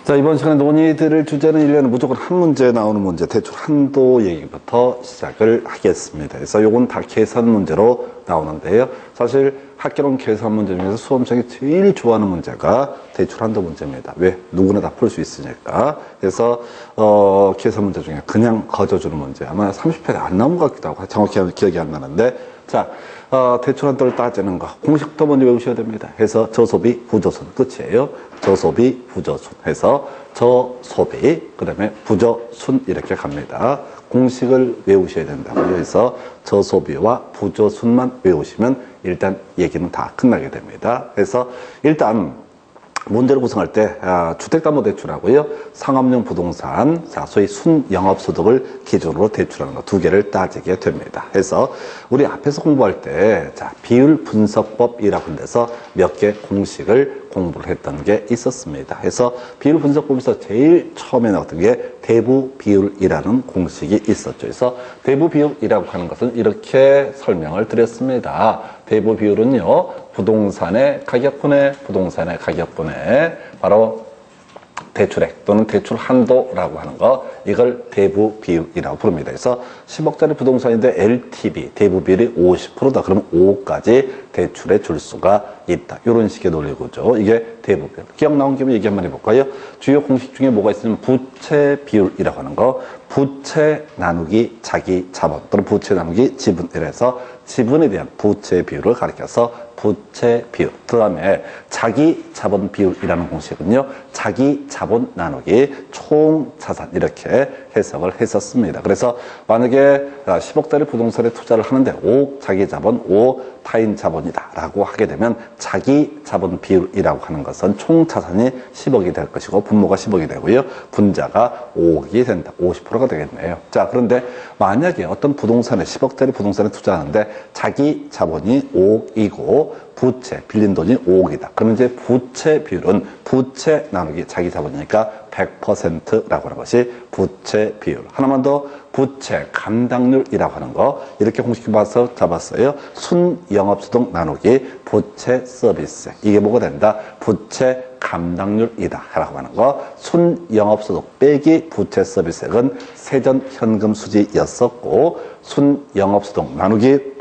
자, 이번 시간에 논의드릴 주제는 1년에 무조건 한 문제 나오는 문제, 대출 한도 얘기부터 시작을 하겠습니다. 그래서 요건 다 계산 문제로 나오는데요. 사실 학교론 계산 문제 중에서 수험생이 제일 좋아하는 문제가 대출 한도 문제입니다. 왜? 누구나 다 풀 수 있으니까. 그래서 계산 문제 중에 그냥 거저주는 문제, 아마 30회가 안 나온 것 같기도 하고 정확히 기억이 안 나는데, 자, 대출 한도를 따지는 거 공식부터 먼저 외우셔야 됩니다. 해서 저소비 부저순 끝이에요. 저소비 부저순 해서 저소비 그 다음에 부저순 이렇게 갑니다. 공식을 외우셔야 된다고요. 그래서 저소비와 부저순만 외우시면 일단 얘기는 다 끝나게 됩니다. 그래서 일단 문제를 구성할 때 주택담보대출하고요, 상업용 부동산, 자 소위 순영업소득을 기준으로 대출하는 거 두 개를 따지게 됩니다. 그래서 우리 앞에서 공부할 때 자 비율 분석법이라고 하는 데서 몇 개 공식을 공부를 했던 게 있었습니다. 그래서 비율 분석법에서 제일 처음에 나왔던 게 대부 비율이라는 공식이 있었죠. 그래서 대부 비율이라고 하는 것은 이렇게 설명을 드렸습니다. 대부 비율은요, 부동산의 가격분의 바로 대출액 또는 대출 한도라고 하는 거, 이걸 대부 비율이라고 부릅니다. 그래서 10억짜리 부동산인데 LTV 대부 비율이 50%다. 그러면 5억까지 대출에 줄 수가 있다. 이런 식의 논리구조. 이게 대부 비율. 기억 나온 김에 얘기 한번 해볼까요? 주요 공식 중에 뭐가 있으면 부채 비율이라고 하는 거, 부채 나누기 자기 자본 또는 부채 나누기 지분, 이래서 지분에 대한 부채 비율을 가리켜서 부채 비율. 그 다음에 자기 자본 비율이라는 공식은요, 자기 자본 나누기 총 자산, 이렇게 해석을 했었습니다. 그래서 만약에 10억짜리 부동산에 투자를 하는데 5억 자기 자본, 5억 타인 자본이다 라고 하게 되면 자기 자본 비율이라고 하는 것은 총 자산이 10억이 될 것이고 분모가 10억이 되고요, 분자가 5억이 된다. 50%가 되겠네요. 자, 그런데 만약에 어떤 부동산에 10억짜리 부동산에 투자하는데 자기 자본이 5억이고 부채, 빌린 돈이 5억이다. 그러면 이제 부채 비율은 부채 나누기 자기 자본이니까 100%라고 하는 것이 부채 비율. 하나만 더, 부채 감당률이라고 하는 거, 이렇게 공식 봐서 잡았어요. 순영업소득 나누기 부채 서비스. 이게 뭐가 된다? 부채 감당률이다 라고 하는 거. 순영업소득 빼기 부채 서비스액은 세전 현금 수지였었고, 순영업소득 나누기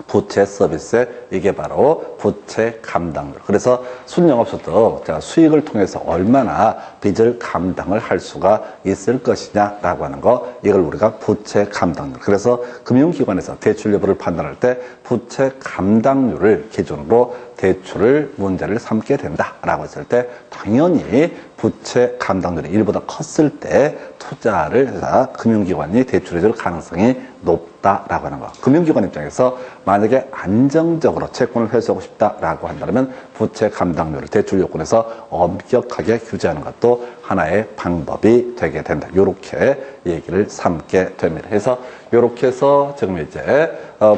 부채 서비스, 이게 바로 부채 감당률. 그래서 순영업소득, 자 수익을 통해서 얼마나 빚을 감당을 할 수가 있을 것이냐라고 하는 거, 이걸 우리가 부채 감당률. 그래서 금융기관에서 대출 여부를 판단할 때 부채 감당률을 기준으로 대출을 문제를 삼게 된다라고 했을 때, 당연히 부채 감당률이 1보다 컸을 때 투자를 해서 금융기관이 대출해줄 가능성이 높다라고 하는 거. 금융기관 입장에서 만약에 안정적으로 채권을 회수하고 싶다라고 한다면 부채 감당률을 대출 요건에서 엄격하게 규제하는 것도 하나의 방법이 되게 된다. 요렇게 얘기를 삼게 됩니다. 그래서 요렇게 해서 지금 이제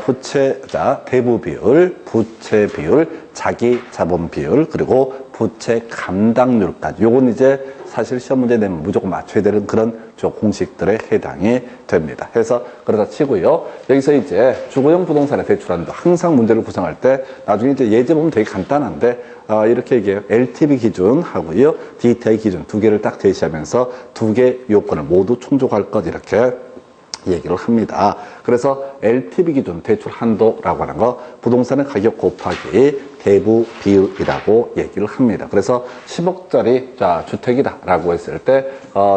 부채자 대부 비율, 부채 비율, 자기 자본 비율, 그리고 부채 감당률까지, 요건 이제 사실 시험 문제 내면 무조건 맞춰야 되는 그런 공식들에 해당이 됩니다. 그래서 그러다 치고요, 여기서 이제 주거용 부동산에 대출한도 항상 문제를 구성할 때 나중에 이제 예제 보면 되게 간단한데, 이렇게 얘기해요. LTV 기준 하고요, DTI 기준 두 개를 딱 제시하면서 두 개 요건을 모두 충족할 것, 이렇게 얘기를 합니다. 그래서 LTV 기준 대출 한도라고 하는 거, 부동산의 가격 곱하기 대부 비율이라고 얘기를 합니다. 그래서 10억짜리 자 주택이다 라고 했을 때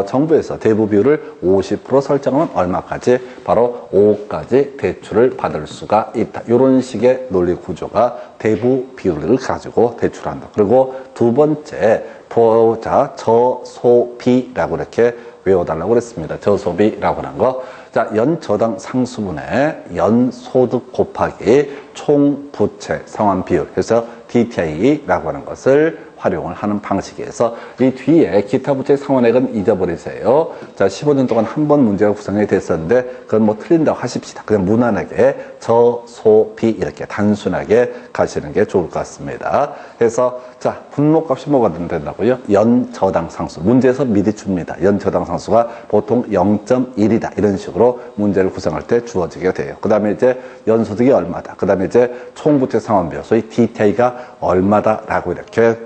정부에서 대부 비율을 50% 설정하면 얼마까지? 바로 5억까지 대출을 받을 수가 있다. 이런 식의 논리 구조가 대부 비율을 가지고 대출한다. 그리고 두 번째, 보자 저소비라고 이렇게 외워달라고 그랬습니다. 저소비라고 하는 거, 자 연저당 상수분의 연소득 곱하기 총 부채 상환 비율, 그래서 DTI라고 하는 것을 활용을 하는 방식에서 이 뒤에 기타 부채 상환액은 잊어버리세요. 자, 15년 동안 한 번 문제가 구성이 됐었는데 그건 뭐 틀린다고 하십시다. 그냥 무난하게 저소비 이렇게 단순하게 가시는 게 좋을 것 같습니다. 그래서 자, 분모값이 뭐가 된다고요? 연저당 상수. 문제에서 미리 줍니다. 연저당 상수가 보통 0.1이다. 이런 식으로 문제를 구성할 때 주어지게 돼요. 그 다음에 이제 연소득이 얼마다. 그 다음에 이제 총부채 상환비율, 소위 DTI가 얼마다라고 이렇게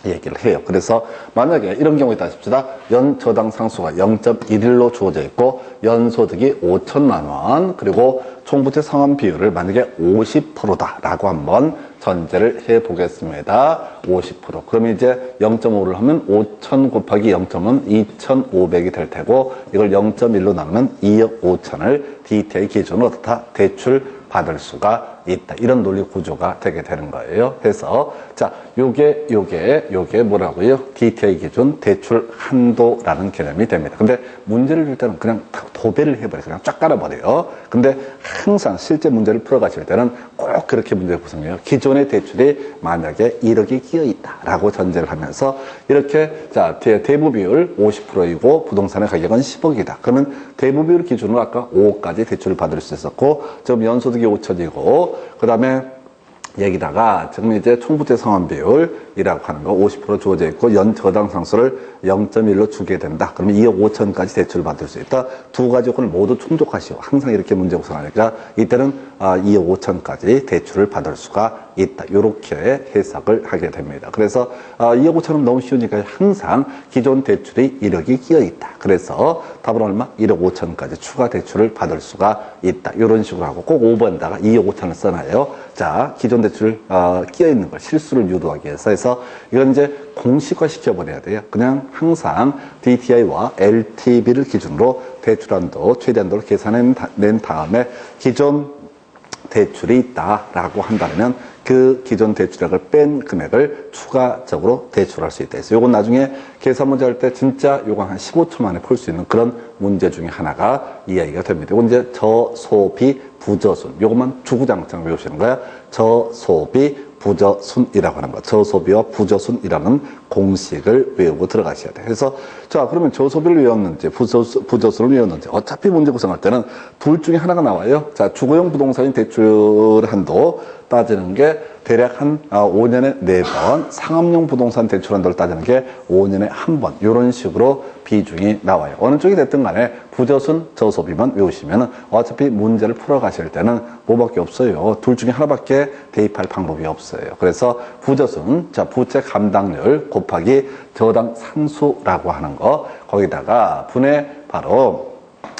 얘기를 해요. 그래서 만약에 이런 경우에 있다 싶시다. 연저당 상수가 0.11로 주어져 있고 연소득이 5천만 원 그리고 총부채 상환 비율을 만약에 50%다라고 한번 전제를 해 보겠습니다. 50%. 그러면 이제 0.5를 하면 5천 곱하기 0.5는 2,500이 될 테고 이걸 0.1로 나누면 2억 5천을 DTI 기준으로 어떻다? 대출 받을 수가 있다. 이런 논리 구조가 되게 되는 거예요. 그래서 자, 요게 뭐라고요? DTI 기준 대출 한도라는 개념이 됩니다. 근데 문제를 줄 때는 그냥 도배를 해버려요. 그냥 쫙 깔아버려요. 근데 항상 실제 문제를 풀어가실 때는 꼭 그렇게 문제를 구성해요. 기존의 대출이 만약에 1억이 끼어 있다라고 전제를 하면서 이렇게 자, 대부 비율 50%이고 부동산의 가격은 10억이다. 그러면 대부 비율 기준으로 아까 5억까지 대출을 받을 수 있었고 지금 연소득이 5천이고 그 다음에 여기다가 지금 이제 총부채 상환 비율이라고 하는 거 50% 주어져 있고 연 저당 상수를 0.1로 주게 된다. 그러면 2억 5천까지 대출을 받을 수 있다. 두 가지 요건을 모두 충족하시오. 항상 이렇게 문제 구성하니까 이때는 2억 5천까지 대출을 받을 수가 있다. 이렇게 해석을 하게 됩니다. 그래서 2억 5천은 너무 쉬우니까 항상 기존 대출이 1억이 끼어 있다. 그래서 답은 얼마? 1억 5천까지 추가 대출을 받을 수가 있다. 이런 식으로 하고 꼭 5번에다가 2억 5천을 써놔요. 자, 기존 대출 끼어 있는 걸 실수를 유도하기 위해서 해서 이건 이제 공식화 시켜버려야 돼요. 그냥 항상 DTI와 LTV를 기준으로 대출한도 최대한도를 계산해낸 다음에 기존 대출이 있다라고 한다면 그 기존 대출액을 뺀 금액을 추가적으로 대출할 수 있다 해서 요건 나중에 계산 문제 할 때 진짜 요건 한 15초 만에 풀 수 있는 그런 문제 중에 하나가 이야기가 됩니다. 요건 이제 저소비 부저순 요것만 주구장창 외우시는 거야. 저소비 부저순이라고 하는 거. 저소비와 부저순이라는 공식을 외우고 들어가셔야 돼요. 그래서 자, 그러면 저소비를 외웠는지 부저순을 외웠는지 어차피 문제 구성할 때는 둘 중에 하나가 나와요. 자, 주거용 부동산인 대출 한도 따지는 게 대략 한 5년에 4번, 상업용 부동산 대출 한도를 따지는 게 5년에 1번 이런 식으로 비중이 나와요. 어느 쪽이 됐든 간에 부저순, 저소비만 외우시면 어차피 문제를 풀어가실 때는 뭐밖에 없어요. 둘 중에 하나밖에 대입할 방법이 없어요. 그래서 부저순, 자, 부채 감당률 곱하기 저당 상수라고 하는 거 거기다가 분의 바로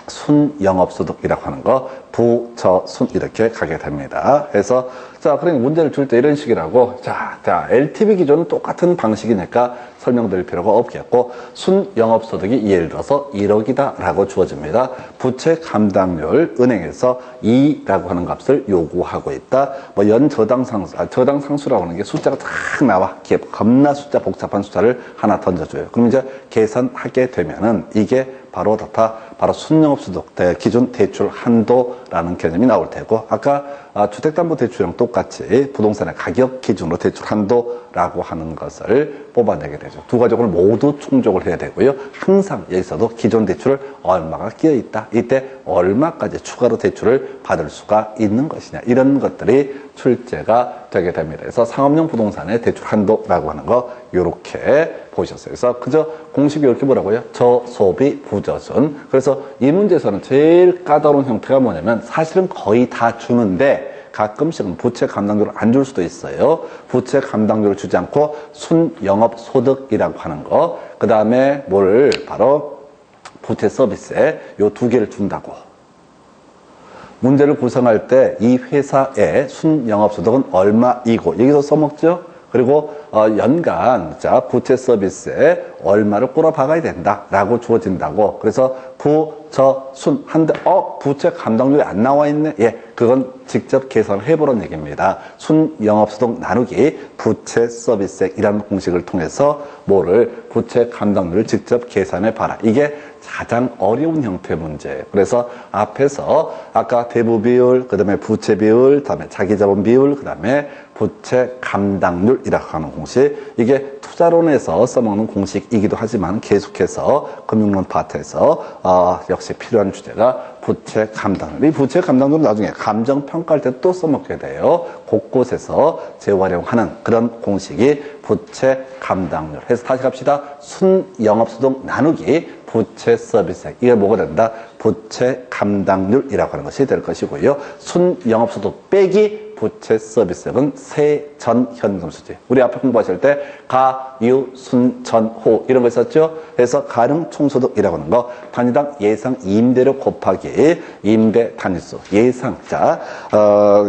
순영업소득이라고 하는 거 부저순 이렇게 가게 됩니다. 그래서 자, 그러니까 문제를 줄 때 이런 식이라고 자, LTV 기준은 똑같은 방식이니까 설명드릴 필요가 없겠고 순영업소득이 예를 들어서 1억이다 라고 주어집니다. 부채 감당률 은행에서 2라고 하는 값을 요구하고 있다. 뭐 연저당상수, 저당상수라고 하는 게 숫자가 딱 나와. 겁나 숫자 복잡한 숫자를 하나 던져줘요. 그럼 이제 계산하게 되면은 이게 바로 바로 순영업소득 기준 대출 한도라는 개념이 나올 테고 아까 주택담보대출이랑 똑같이 부동산의 가격 기준으로 대출 한도라고 하는 것을 뽑아내게 되죠. 두 가지 요건을 모두 충족을 해야 되고요. 항상 여기서도 기존 대출을 얼마가 끼어 있다. 이때 얼마까지 추가로 대출을 받을 수가 있는 것이냐. 이런 것들이 출제가 되게 됩니다. 그래서 상업용 부동산의 대출 한도라고 하는 거 이렇게 보셨어요. 그래서 그저 공식이 이렇게 뭐라고요? 저소비 부저순. 그래서 이 문제에서는 제일 까다로운 형태가 뭐냐면 사실은 거의 다 주는데 가끔씩은 부채 감당률을 안 줄 수도 있어요. 부채 감당률을 주지 않고 순영업소득이라고 하는 거. 그 다음에 뭘 바로 부채 서비스에 요 두 개를 준다고. 문제를 구성할 때 이 회사의 순영업소득은 얼마이고 여기서 써먹죠. 그리고 연간 자 부채 서비스에 얼마를 꼬라박아야 된다라고 주어진다고. 그래서 부저순 한데 부채 감당률이 안 나와 있네. 예, 그건 직접 계산을 해보라는 얘기입니다. 순영업소득 나누기 부채 서비스액이라는 공식을 통해서 뭐를 부채 감당률을 직접 계산해 봐라. 이게 가장 어려운 형태의 문제예요. 그래서 앞에서 아까 대부 비율, 그 다음에 부채 비율, 그 다음에 자기자본 비율, 그 다음에 부채 감당률이라고 하는 공식. 이게 투자론에서 써먹는 공식이기도 하지만 계속해서 금융론 파트에서 역시 필요한 주제가 부채 감당률. 이 부채 감당률은 나중에 감정평가할 때 또 써먹게 돼요. 곳곳에서 재활용하는 그런 공식이 부채 감당률. 해서 다시 갑시다. 순영업소득 나누기 부채 서비스액. 이게 뭐가 된다? 부채 감당률이라고 하는 것이 될 것이고요. 순영업소득 빼기 부채 서비스액은 세전 현금 수지. 우리 앞에 공부하실 때 가, 유, 순, 전, 호 이런 거 있었죠? 그래서 가능 총소득이라고 하는 거 단위당 예상 임대료 곱하기 임대 단위수 예상자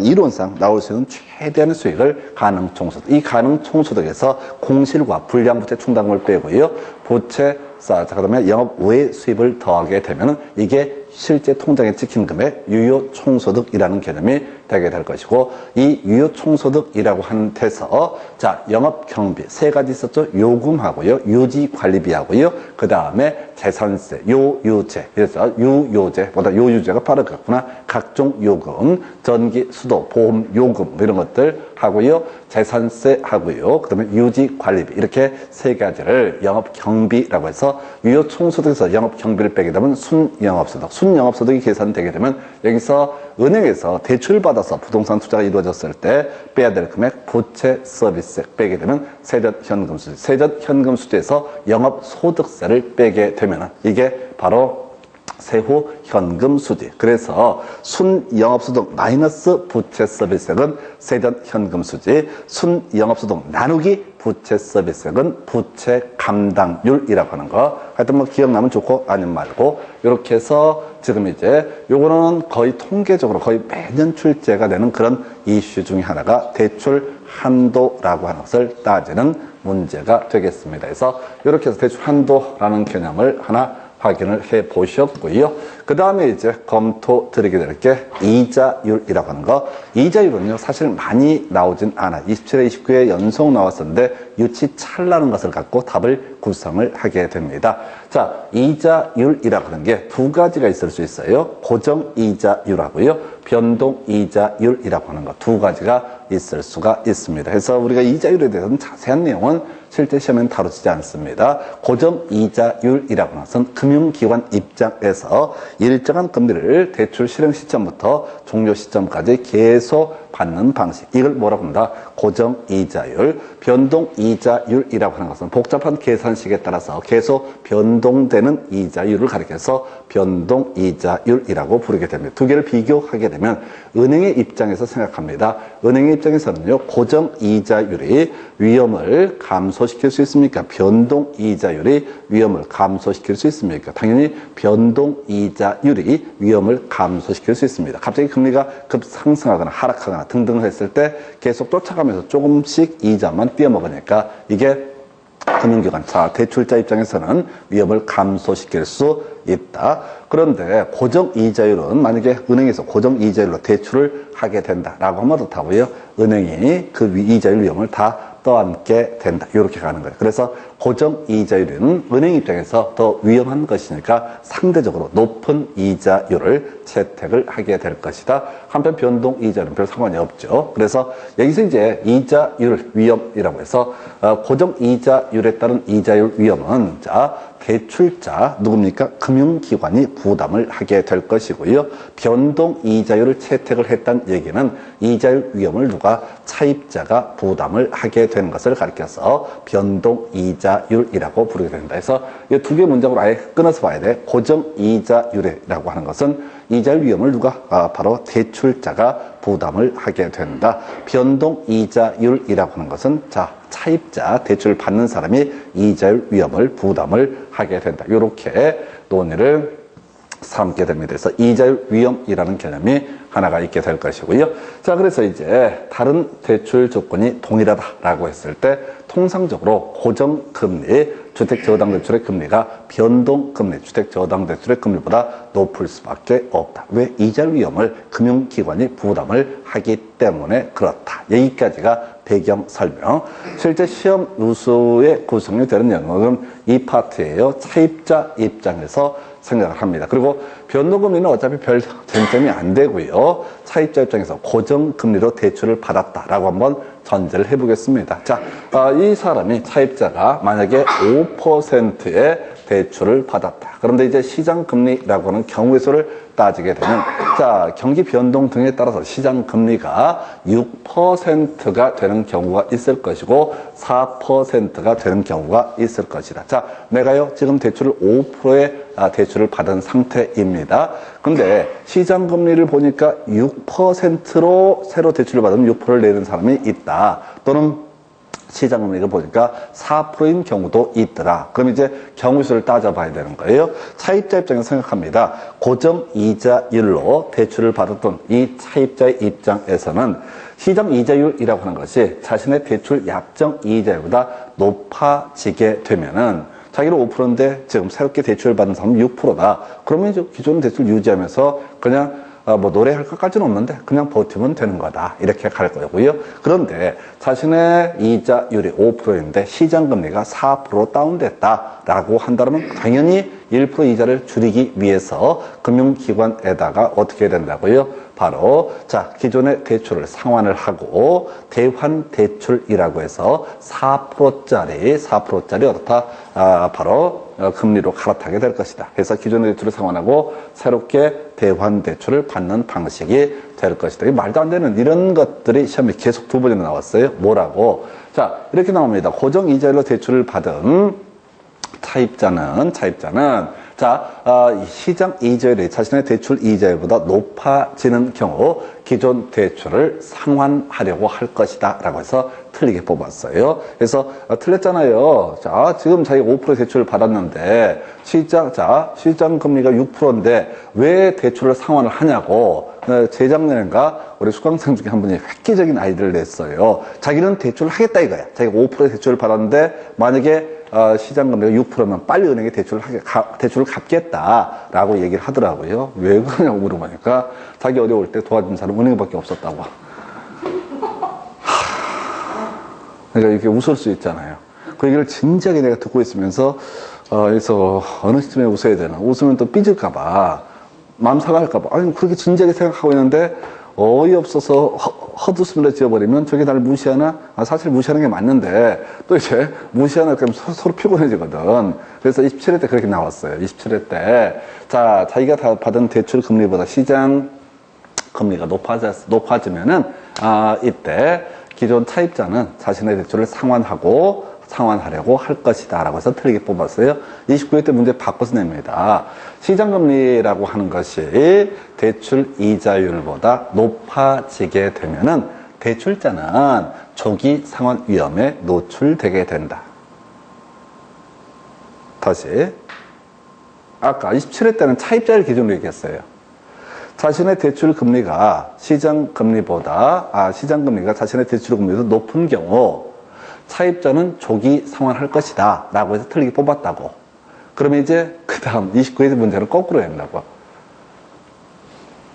이론상 나올 수 있는 최대한의 수익을 가능 총소득. 이 가능 총소득에서 공실과 불량부채 충당금을 빼고요. 부채 자, 그다음에 영업 외 수입을 더하게 되면 이게 실제 통장에 찍힌 금액 유효 총소득이라는 개념이 되게 될 것이고, 이 유효 총소득이라고 하는 데서 자, 영업 경비 세 가지 있었죠. 요금하고요, 유지 관리비하고요, 그 다음에 재산세, 요유제. 그래서 유요제보다 요유제가 빠르겠구나. 각종 요금, 전기, 수도, 보험 요금 이런 것들 하고요, 재산세 하고요, 그 다음에 유지 관리비 이렇게 세 가지를 영업 경비라고 해서 유효 총소득에서 영업 경비를 빼게 되면 순영업소득, 순영업소득이 계산되게 되면 여기서 은행에서 대출을 받아서 부동산 투자가 이루어졌을 때 빼야 될 금액 부채 서비스액 빼게 되면 세전 현금 수지, 세전 현금 수지에서 영업 소득세를 빼게 되면 이게 바로 세후 현금 수지. 그래서 순 영업소득 마이너스 부채 서비스액은 세전 현금 수지, 순 영업소득 나누기 부채 서비스액은 부채 감당률이라고 하는 거. 하여튼 뭐 기억나면 좋고 아니면 말고 이렇게 해서 지금 이제 요거는 거의 통계적으로 거의 매년 출제가 되는 그런 이슈 중에 하나가 대출 한도라고 하는 것을 따지는 문제가 되겠습니다. 그래서 이렇게 해서 대출 한도라는 개념을 하나 확인을 해 보셨고요. 그 다음에 이제 검토 드리게 될 게 이자율이라고 하는 거. 이자율은요, 사실 많이 나오진 않아. 27회, 29회 연속 나왔었는데 유치 찰나는 것을 갖고 답을 구성을 하게 됩니다. 자, 이자율이라고 하는 게 두 가지가 있을 수 있어요. 고정이자율하고요, 변동이자율이라고 하는 거 두 가지가 있을 수가 있습니다. 그래서 우리가 이자율에 대해서는 자세한 내용은 실제 시험에는 다루지 않습니다. 고정이자율이라고 하는 것은 금융기관 입장에서 일정한 금리를 대출 실행 시점부터 종료 시점까지 계속 받는 방식. 이걸 뭐라고 합니다. 고정이자율. 변동이자율이라고 하는 것은 복잡한 계산식에 따라서 계속 변동되는 이자율을 가리켜서 변동이자율이라고 부르게 됩니다. 두 개를 비교하게 되면 은행의 입장에서 생각합니다. 은행의 입장에서는요, 고정이자율이 위험을 감소시킬 수 있습니까? 변동이자율이 위험을 감소시킬 수 있습니까? 당연히 변동이자율이 위험을 감소시킬 수 있습니다. 갑자기 금리가 급상승하거나 하락하거나 등등 했을 때 계속 쫓아가면서 조금씩 이자만 띄어먹으니까 이게 금융기관, 자, 대출자 입장에서는 위험을 감소시킬 수 있다. 그런데 고정이자율은 만약에 은행에서 고정이자율로 대출을 하게 된다라고 하면 어떻다고요? 은행이 그 이자율 위험을 다 떠안게 된다. 이렇게 가는 거예요. 그래서 고정이자율은 은행 입장에서 더 위험한 것이니까 상대적으로 높은 이자율을 채택을 하게 될 것이다. 한편 변동이자율은 별 상관이 없죠. 그래서 여기서 이제 이자율 위험이라고 해서 고정이자율에 따른 이자율 위험은 자, 대출자 누굽니까? 금융기관이 부담을 하게 될 것이고요. 변동이자율을 채택을 했다는 얘기는 이자율 위험을 누가? 차입자가 부담을 하게 되는 것을 가리켜서 변동이자율이라고 부르게 된다. 그래서 이 두 개 문장으로 아예 끊어서 봐야 돼. 고정이자율이라고 하는 것은 이자율 위험을 누가? 바로 대출자가 부담을 하게 된다. 변동이자율이라고 하는 것은 자, 차입자, 대출 받는 사람이 이자율 위험을 부담을 하게 된다. 이렇게 논의를 삼게 됩니다. 그래서 이자율 위험이라는 개념이 하나가 있게 될 것이고요. 자, 그래서 이제 다른 대출 조건이 동일하다라고 했을 때 통상적으로 고정금리, 주택저당대출의 금리가 변동금리, 주택저당대출의 금리보다 높을 수밖에 없다. 왜? 이자율 위험을 금융기관이 부담을 하기 때문에 그렇다. 여기까지가 배경 설명. 실제 시험 누수의 구성이 되는 영역은 이 파트예요. 차입자 입장에서 생각을 합니다. 그리고 변동금리는 어차피 별 쟁점이 안 되고요. 차입자 입장에서 고정금리로 대출을 받았다라고 한번 전제를 해보겠습니다. 자, 이 사람이 차입자가 만약에 5%의 대출을 받았다. 그런데 이제 시장금리라고 하는 경우의 수를 따지게 되면, 자, 경기 변동 등에 따라서 시장금리가 6%가 되는 경우가 있을 것이고, 4%가 되는 경우가 있을 것이다. 자, 내가요, 지금 대출을 5%의 대출을 받은 상태입니다. 근데 시장금리를 보니까 6%로 새로 대출을 받으면 6%를 내는 사람이 있다. 또는 시장금리를 보니까 4%인 경우도 있더라. 그럼 이제 경우수를 따져봐야 되는 거예요. 차입자 입장에서 생각합니다. 고정이자율로 대출을 받았던 이 차입자의 입장에서는 시장 이자율이라고 하는 것이 자신의 대출 약정 이자율보다 높아지게 되면은 자기는 5%인데 지금 새롭게 대출을 받은 사람은 6%다. 그러면 이제 기존 대출 유지하면서 그냥 뭐 노래할 것까지는 없는데 그냥 버티면 되는 거다. 이렇게 갈 거고요. 그런데 자신의 이자율이 5%인데 시장금리가 4% 다운됐다라고 한다면 당연히 1% 이자를 줄이기 위해서 금융기관에다가 어떻게 해야 된다고요? 바로 자 기존의 대출을 상환을 하고 대환 대출이라고 해서 4%짜리 어떻다? 바로 금리로 갈아타게 될 것이다. 그래서 기존의 대출을 상환하고 새롭게 대환 대출을 받는 방식이 될 것이다. 이게 말도 안 되는 이런 것들이 시험에 계속 두 번이나 나왔어요. 뭐라고? 자 이렇게 나옵니다. 고정이자율로 대출을 받은 차입자는 시장 이자율이 자신의 대출 이자율보다 높아지는 경우 기존 대출을 상환하려고 할 것이다 라고 해서 틀리게 뽑았어요. 그래서 틀렸잖아요. 자 지금 자기가 5% 대출을 받았는데 시장 금리가 6%인데 왜 대출을 상환을 하냐고. 재작년인가 우리 수강생 중에 한 분이 획기적인 아이디어를 냈어요. 자기는 대출을 하겠다 이거야. 자기가 5% 대출을 받았는데 만약에 시장금리가 6%면 빨리 은행에 대출을 갚겠다라고 얘기를 하더라고요. 왜 그러냐고 물어보니까 자기 어려울 때 도와준 사람 은행밖에 없었다고. 그러니까 이렇게 웃을 수 있잖아요. 그 얘기를 진지하게 내가 듣고 있으면서 그래서 어느 시점에 웃어야 되나. 웃으면 또 삐질까봐 마음 상할까봐. 아니 그렇게 진지하게 생각하고 있는데 어이없어서 헛웃음을 지어버리면 저게 나를 무시하나? 사실 무시하는 게 맞는데 또 이제 무시하나 그러면 서로 피곤해지거든. 그래서 27회 때 그렇게 나왔어요. 27회 때 자 자기가 다 받은 대출 금리보다 시장 금리가 높아지면은 이때 기존 차입자는 자신의 대출을 상환하려고 할 것이다 라고 해서 틀리게 뽑았어요. 29회 때 문제 바꿔서 냅니다. 시장금리라고 하는 것이 대출 이자율보다 높아지게 되면은 대출자는 조기 상환 위험에 노출되게 된다. 다시 아까 27회 때는 차입자를 기준으로 얘기했어요. 자신의 대출 금리가 시장금리가 자신의 대출 금리보다 높은 경우 차입자는 조기 상환할 것이다 라고 해서 틀리게 뽑았다고. 그러면 이제 그 다음 29회 문제는 거꾸로 한다고.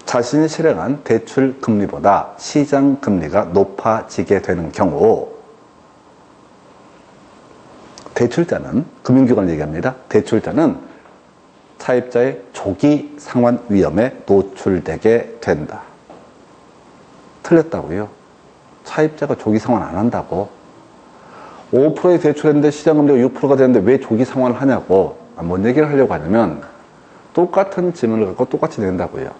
자신이 실행한 대출 금리보다 시장 금리가 높아지게 되는 경우 대출자는 금융기관을 얘기합니다. 대출자는 차입자의 조기 상환 위험에 노출되게 된다. 틀렸다고요. 차입자가 조기 상환 안 한다고. 5%에 대출했는데 시장금리가 6%가 되는데 왜 조기 상환을 하냐고. 뭔 얘기를 하려고 하냐면 똑같은 질문을 갖고 똑같이 낸다고요.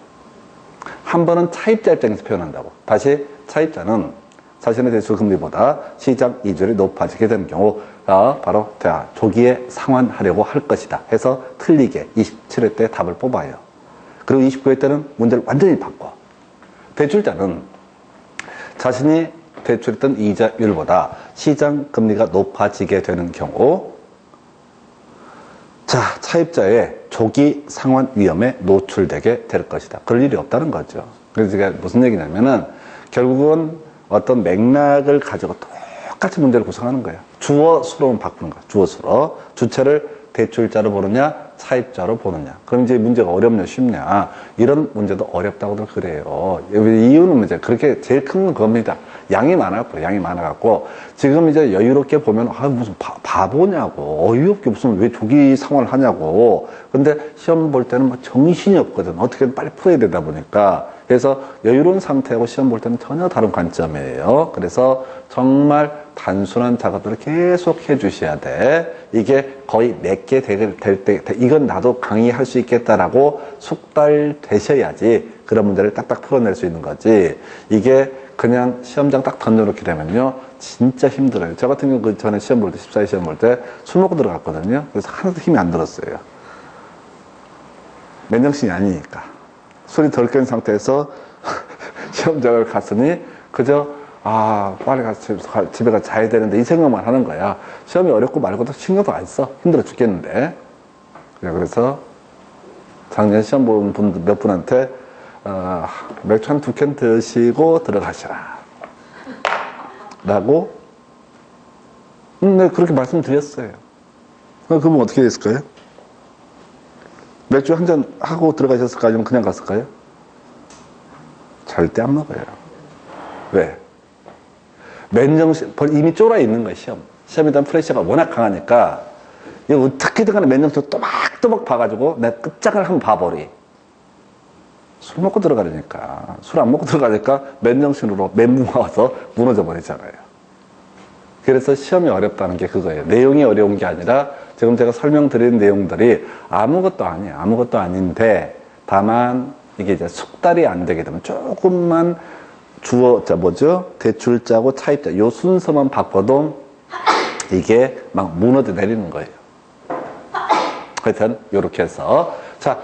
한 번은 차입자 입장에서 표현한다고. 다시 차입자는 자신의 대출 금리보다 시장 이자율이 높아지게 되는 경우 바로 조기에 상환하려고 할 것이다 해서 틀리게 27회 때 답을 뽑아요. 그리고 29회 때는 문제를 완전히 바꿔. 대출자는 자신이 대출했던 이자율보다 시장 금리가 높아지게 되는 경우 차입자의 조기 상환 위험에 노출되게 될 것이다. 그럴 일이 없다는 거죠. 그래서 제가 무슨 얘기냐면은 결국은 어떤 맥락을 가지고 똑같이 문제를 구성하는 거예요. 주어 수로만 바꾸는 거예요. 주어 수로. 주체를 대출자로 보느냐 차입자로 보느냐. 그럼 이제 문제가 어렵냐 쉽냐. 이런 문제도 어렵다고들 그래요. 이유는 이제 그렇게 제일 큰 건 그겁니다. 양이 많아갖고 지금 이제 여유롭게 보면 무슨 바보냐고. 어이없게 무슨 왜 조기 상환을 하냐고. 근데 시험 볼 때는 막 정신이 없거든. 어떻게든 빨리 풀어야 되다 보니까 그래서 여유로운 상태하고 시험 볼 때는 전혀 다른 관점이에요. 그래서 정말 단순한 작업들을 계속 해주셔야 돼. 이게 거의 내게 될 때, 이건 나도 강의할 수 있겠다라고 숙달되셔야지 그런 문제를 딱딱 풀어낼 수 있는 거지. 이게 그냥 시험장 딱 던져놓게 되면요. 진짜 힘들어요. 저 같은 경우 그 전에 시험 볼 때, 14회 시험 볼 때 술 먹고 들어갔거든요. 그래서 하나도 힘이 안 들었어요. 맨정신이 아니니까. 술이 덜 깬 상태에서 시험장을 갔으니 그저 빨리 가서 집에 가서 자야 되는데 이 생각만 하는 거야. 시험이 어렵고 말고도 신경도 안 써. 힘들어 죽겠는데. 그래서 작년 시험 본 분들 몇 분한테 맥주 한 2캔 드시고 들어가시라 라고 네, 그렇게 말씀드렸어요. 그러면 어떻게 됐을까요? 맥주 한 잔 하고 들어가셨을까요? 아니면 그냥 갔을까요? 절대 안 먹어요. 왜? 맨정신, 이미 쫄아 있는 거예요, 시험. 시험에 대한 프레셔가 워낙 강하니까, 이거 어떻게든 간에 맨정신 또박또박 봐가지고, 내 끝장을 한번 봐버리. 술 먹고 들어가려니까, 술 안 먹고 들어가니까, 맨정신으로 멘붕 와서 무너져 버리잖아요. 그래서 시험이 어렵다는 게 그거예요. 내용이 어려운 게 아니라, 지금 제가 설명드린 내용들이 아무것도 아니에요. 아무것도 아닌데, 다만, 이게 이제 숙달이 안 되게 되면 조금만 대출 짜고 차입 짜. 요 순서만 바꿔도 이게 막 무너져 내리는 거예요. 하여튼, 요렇게 해서. 자,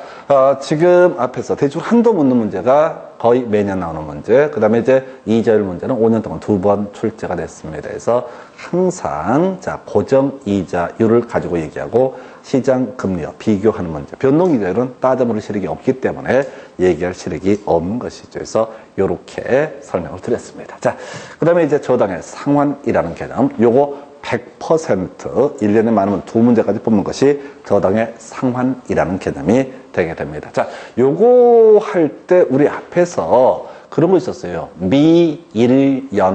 지금 앞에서 대출 한도 묻는 문제가 거의 매년 나오는 문제. 그 다음에 이제 이자율 문제는 5년 동안 2번 출제가 됐습니다. 그래서 항상, 고정 이자율을 가지고 얘기하고 시장 금리와 비교하는 문제. 변동 이자율은 따져볼 시력이 없기 때문에 얘기할 시력이 없는 것이죠. 그래서 요렇게 설명을 드렸습니다. 자, 그 다음에 이제 저당의 상환이라는 개념. 요거 100% 1년에 많으면 2문제까지 뽑는 것이 저당의 상환이라는 개념이 되게 됩니다. 자, 요거 할 때 우리 앞에서 그런 거 있었어요. 미일연감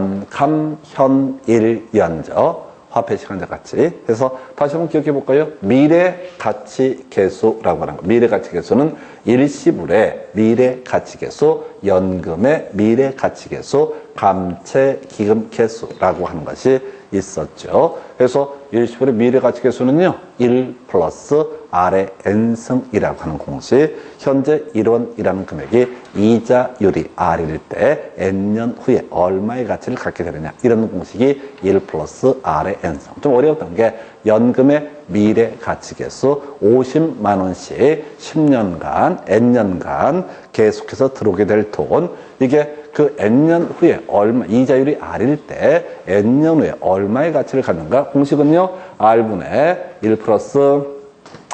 현일연저 화폐 시간자 같이. 그래서 다시 한번 기억해 볼까요? 미래가치계수라고 하는 거. 미래가치계수는 일시불의 미래가치계수, 연금의 미래가치계수, 감채기금계수라고 하는 것이 있었죠. 그래서 일시불의 미래가치계수는요, 1 플러스 R의 n승이라고 하는 공식. 현재 1원이라는 금액이 이자율이 R일 때 n년 후에 얼마의 가치를 갖게 되느냐. 이런 공식이 1 플러스 R의 n승. 좀 어려웠던 게 연금의 미래가치계수 50만 원씩 10년간, n년간 계속해서 들어오게 될 돈. 이게 그 n년 후에 이자율이 R일 때 n년 후에 얼마의 가치를 갖는가? 공식은요, R분의 1 플러스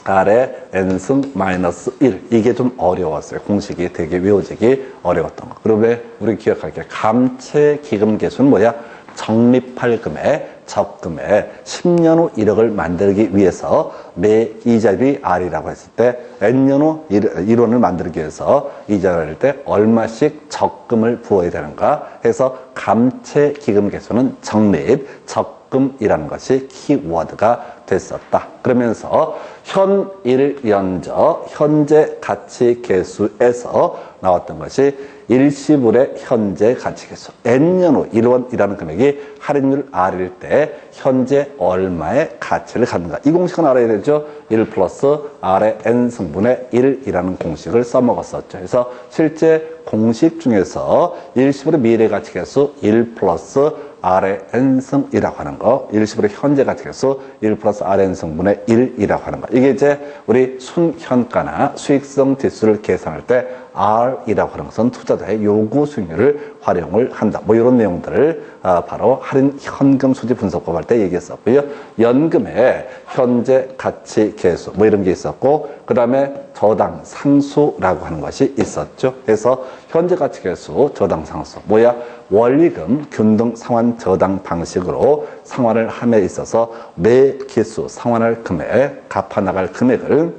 R의 n승 마이너스 1. 이게 좀 어려웠어요. 공식이 되게 외워지기 어려웠던 거. 그러면 우리 기억할 게 감채기금계수는 뭐야? 적립할 금액, 적금액 10년 후 1억을 만들기 위해서 매 이자율이 R이라고 했을 때 N년 후 1원을 만들기 위해서 이자를 할 때 얼마씩 적금을 부어야 되는가 해서 감채기금계수는 적립, 적금이라는 것이 키워드가 됐었다. 그러면서 현일연저 현재 가치계수에서 나왔던 것이 일시불의 현재 가치계수. n년 후 1원이라는 금액이 할인율 R일 때 현재 얼마의 가치를 갖는가. 이 공식은 알아야 되죠. 1 플러스 R의 n승분의 1이라는 공식을 써먹었었죠. 그래서 실제 공식 중에서 일시불의 미래가치계수 1 플러스 R의 n승이라고 하는 거, 일시불의 현재 가치계수 1 플러스 R의 n승분의 1이라고 하는 거. 이게 이제 우리 순현가나 수익성 지수를 계산할 때 R이라고 하는 것은 투자자의 요구 수익률을 활용을 한다. 뭐 이런 내용들을 바로 할인 현금 수지 분석법 할 때 얘기했었고요. 연금의 현재 가치 계수 뭐 이런 게 있었고, 그 다음에 저당 상수라고 하는 것이 있었죠. 그래서 현재 가치 계수, 저당 상수 뭐야? 원리금, 균등 상환 저당 방식으로 상환을 함에 있어서 매 기수 상환할 금액, 갚아 나갈 금액을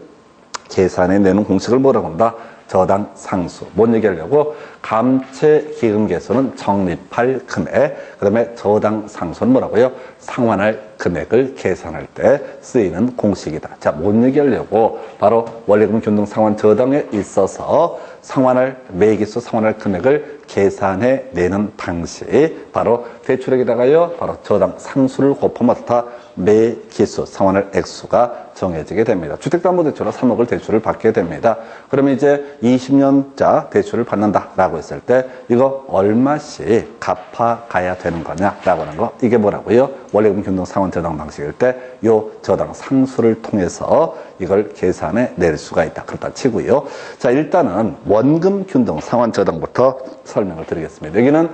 계산해 내는 공식을 뭐라고 한다? 저당 상수. 뭔 얘기하려고? 감채 기금 개수는 적립할 금액, 그 다음에 저당 상수는 뭐라고요? 상환할 금액을 계산할 때 쓰이는 공식이다. 자, 뭔 얘기하려고? 바로 원리금 균등 상환 저당에 있어서 상환할 매기수 상환할 금액을 계산해 내는 방식, 바로 대출액에다가요 바로 저당 상수를 곱하면 어떻다? 매기수 상환할 액수가 정해지게 됩니다. 주택담보대출로 3억을 대출을 받게 됩니다. 그러면 이제 20년자 대출을 받는다라고 했을 때 이거 얼마씩 갚아가야 되는 거냐라고 하는 거, 이게 뭐라고요? 원리금 균등 상환 저당 방식일 때 요 저당 상수를 통해서 이걸 계산해 낼 수가 있다. 그렇다 치고요. 자, 일단은 원금 균등 상환 저당부터 설명을 드리겠습니다. 여기는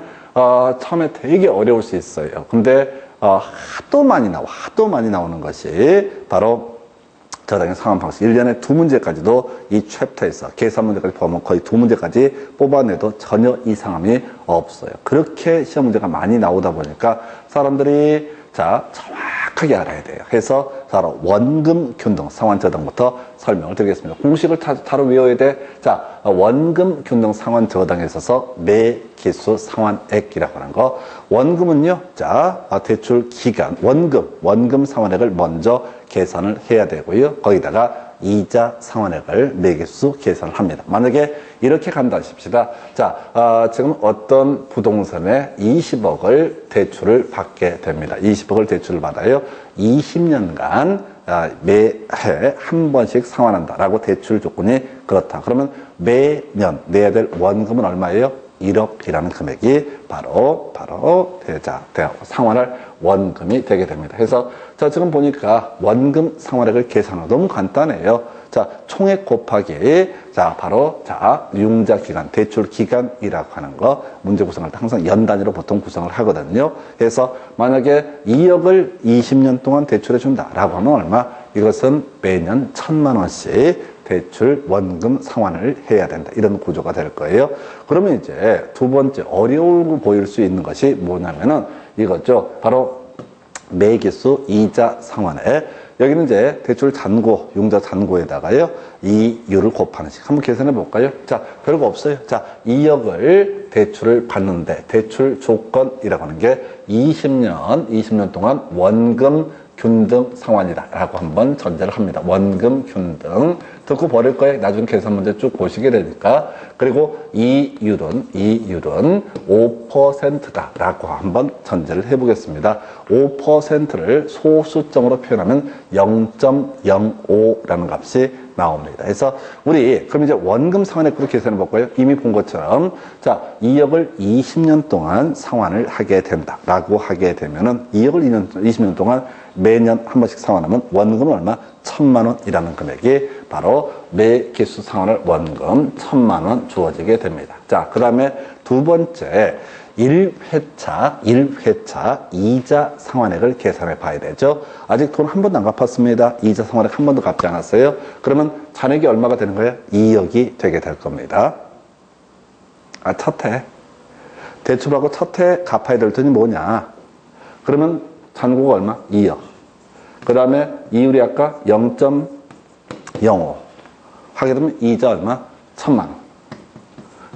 처음에 되게 어려울 수 있어요. 근데 하도 많이 나오는 것이 바로 저당의 상환 방식. 1년에 2문제까지도 이 챕터에서 계산 문제까지 포함하면 거의 2문제까지 뽑아내도 전혀 이상함이 없어요. 그렇게 시험 문제가 많이 나오다 보니까 사람들이 정확하게 알아야 돼요. 그래서 바로 원금 균등 상환 저당부터 설명을 드리겠습니다. 공식을 바로 외워야 돼. 자, 원금 균등 상환 저당에 있어서 매기수 상환액이라고 하는 거. 원금은요, 자, 대출 기간, 원금 상환액을 먼저 계산을 해야 되고요. 거기다가 이자 상환액을 매기수 계산을 합니다. 만약에 이렇게 간다 하십시다. 자, 지금 어떤 부동산에 20억을 대출을 받게 됩니다. 20억을 대출을 받아요. 20년간 매해 한 번씩 상환한다라고 대출 조건이 그렇다. 그러면 매년 내야 될 원금은 얼마예요? 1억이라는 금액이 바로 상환할 원금이 되게 됩니다. 그래서 자, 지금 보니까 원금 상환액을 계산하는 너무 간단해요. 자, 총액 곱하기 바로 융자 기간, 대출 기간이라고 하는 거 문제 구성할 때 항상 연 단위로 보통 구성을 하거든요. 그래서 만약에 2억을 20년 동안 대출해 준다라고 하면 얼마? 이것은 매년 1,000만 원씩 대출 원금 상환을 해야 된다. 이런 구조가 될 거예요. 그러면 이제 두 번째 어려워 보일 수 있는 것이 뭐냐면은 이거죠. 바로 매기수 이자 상환에 여기는 이제 대출 잔고, 융자 잔고에다가요 이율을 곱하는 식. 한번 계산해 볼까요? 자, 별거 없어요. 자, 2억을 대출을 받는데 대출 조건이라고 하는 게 20년 동안 원금 균등 상환이다라고 한번 전제를 합니다. 원금 균등 듣고 버릴 거예요. 나중에 계산 문제 쭉 보시게 되니까. 그리고 이율은 5%다라고 한번 전제를 해보겠습니다. 5%를 소수점으로 표현하면 0.05라는 값이 나옵니다. 그래서 우리 그럼 이제 원금 상환액으로 계산해 볼까요? 이미 본 것처럼 자, 2억을 20년 동안 상환을 하게 된다라고 하게 되면은 2억을 20년 동안 매년 한 번씩 상환하면 원금은 얼마? 1,000만 원이라는 금액이 바로 매기수 상환할 원금 1,000만 원 주어지게 됩니다. 자, 그 다음에 두 번째 1회차 이자 상환액을 계산해 봐야 되죠. 아직 돈 한 번도 안 갚았습니다. 이자 상환액 한 번도 갚지 않았어요. 그러면 잔액이 얼마가 되는 거예요? 2억이 되게 될 겁니다. 첫 해. 대출하고 첫 해 갚아야 될 돈이 뭐냐? 그러면 잔고가 얼마? 2억. 그 다음에 이율이 아까 0.05. 하게 되면 이자 얼마? 1,000만 원.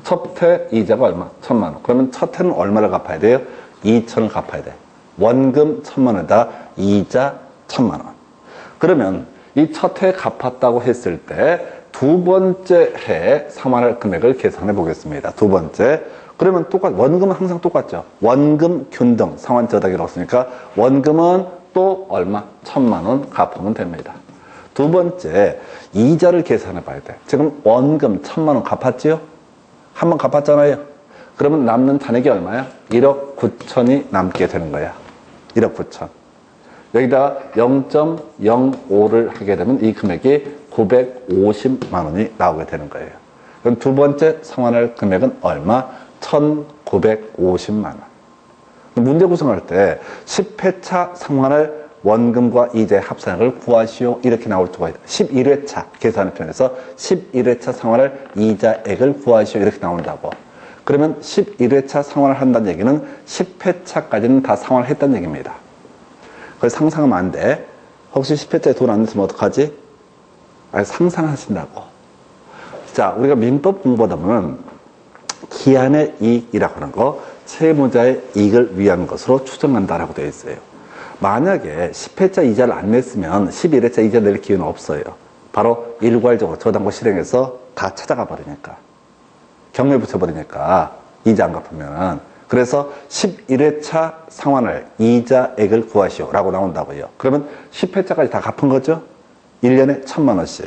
첫 해 이자가 얼마? 1,000만 원. 그러면 첫 해는 얼마를 갚아야 돼요? 2,000을 갚아야 돼. 원금 1,000만 원에다 이자 1,000만 원. 그러면 이 첫 해 갚았다고 했을 때 두 번째 해 상환할 금액을 계산해 보겠습니다. 두 번째. 그러면 원금은 항상 똑같죠. 원금 균등 상환 저당이라고 했으니까 원금은 또 얼마? 1,000만 원 갚으면 됩니다. 두 번째, 이자를 계산해 봐야 돼. 지금 원금 1,000만 원 갚았지요? 한 번 갚았잖아요. 그러면 남는 잔액이 얼마야? 1억 9천이 남게 되는 거야. 1억 9천. 여기다 0.05를 하게 되면 이 금액이 950만 원이 나오게 되는 거예요. 그럼 두 번째 상환할 금액은 얼마? 1,950만 원. 문제 구성할 때 10회차 상환할 원금과 이자의 합산액을 구하시오. 이렇게 나올 수가 있다. 11회차 계산을 표현해서 11회차 상환할 이자액을 구하시오. 이렇게 나온다고. 그러면 11회차 상환을 한다는 얘기는 10회차까지는 다 상환을 했다는 얘기입니다. 그걸 상상하면 안 돼. 혹시 10회차에 돈 안 냈으면 어떡하지? 아니, 상상하신다고. 자, 우리가 민법 공부하다 보면 기한의 이익이라고 하는 거 채무자의 이익을 위한 것으로 추정한다라고 되어 있어요. 만약에 10회차 이자를 안 냈으면 11회차 이자 낼 기회는 없어요. 바로 일괄적으로 저당고 실행해서 다 찾아가 버리니까. 경매 붙여버리니까 이자 안 갚으면. 그래서 11회차 상환을 이자액을 구하시오 라고 나온다고요. 그러면 10회차까지 다 갚은 거죠? 1년에 1,000만 원씩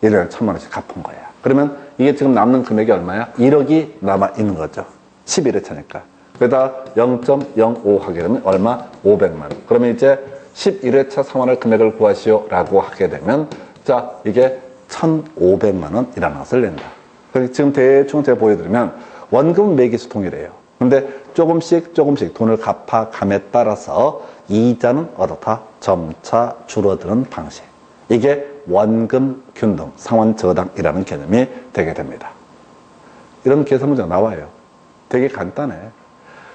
1년에 1,000만 원씩 갚은 거야. 그러면 이게 지금 남는 금액이 얼마야? 1억이 남아 있는 거죠. 11회차니까. 그러다 0.05 하게 되면 얼마? 500만 원. 그러면 이제 11회차 상환할 금액을 구하시오 라고 하게 되면 자, 이게 1,500만 원이라는 것을 낸다. 지금 대충 제가 보여드리면 원금 매기수 동일해요. 근데 조금씩 돈을 갚아감에 따라서 이자는 어떻다? 점차 줄어드는 방식. 이게 원금 균등 상환 저당이라는 개념이 되게 됩니다. 이런 계산 문제가 나와요. 되게 간단해.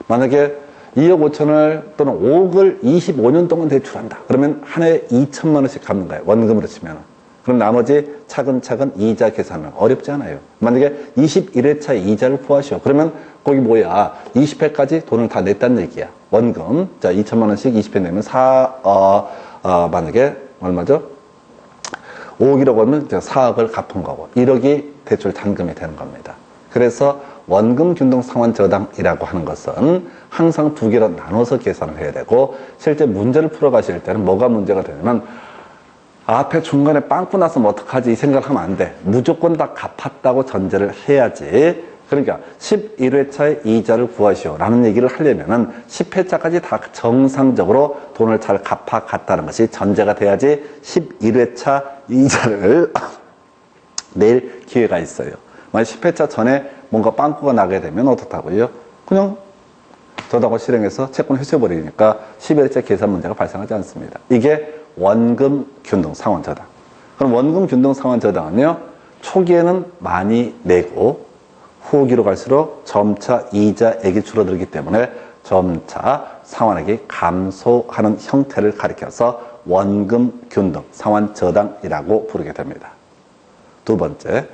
만약에 2억 5천을 또는 5억을 25년 동안 대출한다. 그러면 한 해에 2천만 원씩 갚는 거예요. 원금으로 치면. 그럼 나머지 차근차근 이자 계산은 어렵지 않아요. 만약에 21회차 이자를 구하시오. 그러면 거기 뭐야? 20회까지 돈을 다 냈다는 얘기야. 원금. 자, 2천만 원씩 20회 내면 만약에 얼마죠? 5억이라고 하면 이제 4억을 갚은 거고 1억이 대출 잔금이 되는 겁니다. 그래서 원금 균등 상환 저당이라고 하는 것은 항상 두 개로 나눠서 계산을 해야 되고 실제 문제를 풀어가실 때는 뭐가 문제가 되냐면 앞에 중간에 빵꾸 났으면 어떡하지 이 생각을 하면 안 돼. 무조건 다 갚았다고 전제를 해야지. 그러니까 11회차의 이자를 구하시오 라는 얘기를 하려면은 10회차까지 다 정상적으로 돈을 잘 갚아갔다는 것이 전제가 돼야지 11회차 이자를 낼 기회가 있어요. 만약 10회차 전에 뭔가 빵꾸가 나게 되면 어떻다고요? 그냥 저당고 실행해서 채권 회수해버리니까 11회차 계산 문제가 발생하지 않습니다. 이게 원금 균등 상환 저당. 그럼 원금 균등 상환 저당은요, 초기에는 많이 내고 후기로 갈수록 점차 이자액이 줄어들기 때문에 점차 상환액이 감소하는 형태를 가리켜서 원금 균등 상환 저당이라고 부르게 됩니다. 두 번째,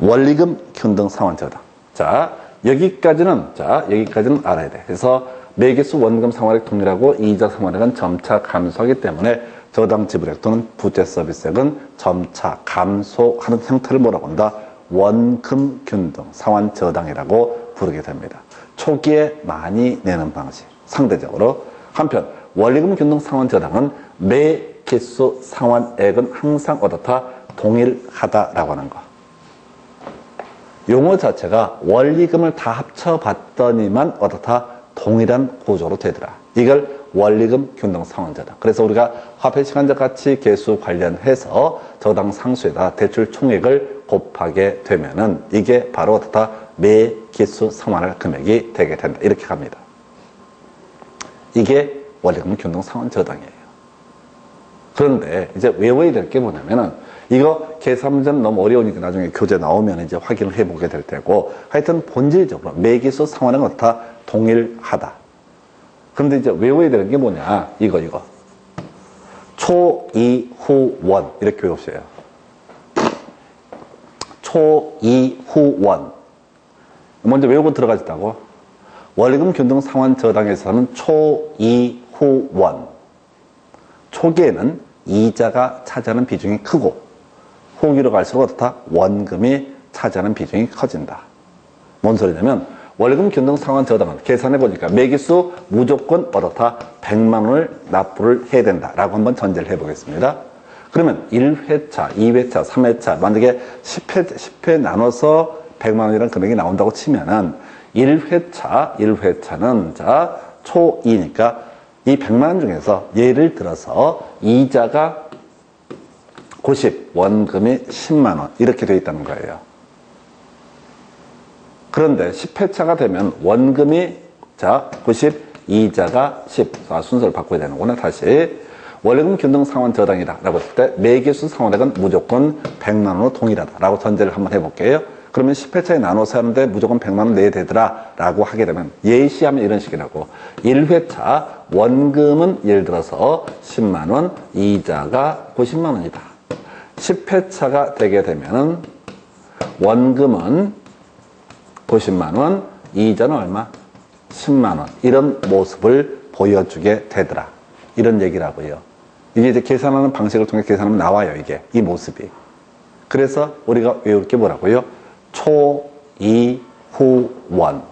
원리금 균등 상환 저당. 자, 여기까지는 알아야 돼. 그래서 매개수 원금 상환액 동일하고 이자 상환액은 점차 감소하기 때문에 저당 지불액 또는 부채 서비스액은 점차 감소하는 형태를 뭐라고 한다? 원금 균등 상환 저당이라고 부르게 됩니다. 초기에 많이 내는 방식. 상대적으로 한편 원리금 균등 상환 저당은 매 개수 상환액은 항상 어떻다? 동일하다라고 하는 거. 용어 자체가 원리금을 다 합쳐봤더니만 어떻다? 동일한 구조로 되더라. 이걸 원리금 균등 상환 저당. 그래서 우리가 화폐 시간적 가치 계수 관련해서 저당 상수에다 대출 총액을 곱하게 되면은 이게 바로 어떻다? 매 기수 상환할 금액이 되게 된다. 이렇게 갑니다. 이게 원리금 균등 상환 저당이에요. 그런데 이제 외워야 될 게 뭐냐면은 이거 계산 문제는 너무 어려우니까 나중에 교재 나오면 이제 확인을 해보게 될 테고 하여튼 본질적으로 매기수 상환은 어떻다? 동일하다. 그런데 이제 외워야 되는 게 뭐냐? 이거. 초, 이, 후, 원. 이렇게 외우셔요. 초, 이, 후, 원. 먼저 외우고 들어가시다고. 원리금 균등 상환 저당에서는 초, 이, 후, 원. 초기에는 이자가 차지하는 비중이 크고 후기로 갈수록 어떻다? 원금이 차지하는 비중이 커진다. 뭔 소리냐면 원리금 균등 상환 저당은 계산해보니까 매기수 무조건 어떻다? 100만 원을 납부를 해야 된다라고 한번 전제를 해보겠습니다. 그러면 1회차, 2회차, 3회차 만약에 10회 나눠서 100만 원이라는 금액이 나온다고 치면은 1회차는 자 초2니까 이 100만 원 중에서 예를 들어서 이자가 90, 원금이 10만 원 이렇게 돼 있다는 거예요. 그런데 10회차가 되면 원금이 자 90, 이자가 10. 순서를 바꿔야 되는구나. 다시 원리금 균등 상환 저당이다 라고 했을 때 매기수 상환액은 무조건 100만 원으로 동일하다 라고 전제를 한번 해볼게요. 그러면 10회차에 나눠서 하는데 무조건 100만 원 내야 되더라 라고 하게 되면 예시하면 이런 식이라고. 1회차 원금은 예를 들어서 10만 원, 이자가 90만 원이다. 10회차가 되게 되면은 원금은 90만 원, 이자는 얼마? 10만 원. 이런 모습을 보여주게 되더라. 이런 얘기라고요. 이게 이제 계산하는 방식을 통해 계산하면 나와요, 이게. 이 모습이. 그래서 우리가 외울 게 뭐라고요? 초, 이, 후, 원.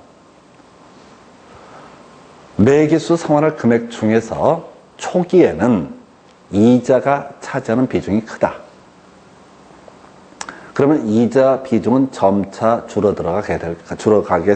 매기수 상환할 금액 중에서 초기에는 이자가 차지하는 비중이 크다. 그러면 이자 비중은 점차 줄어가게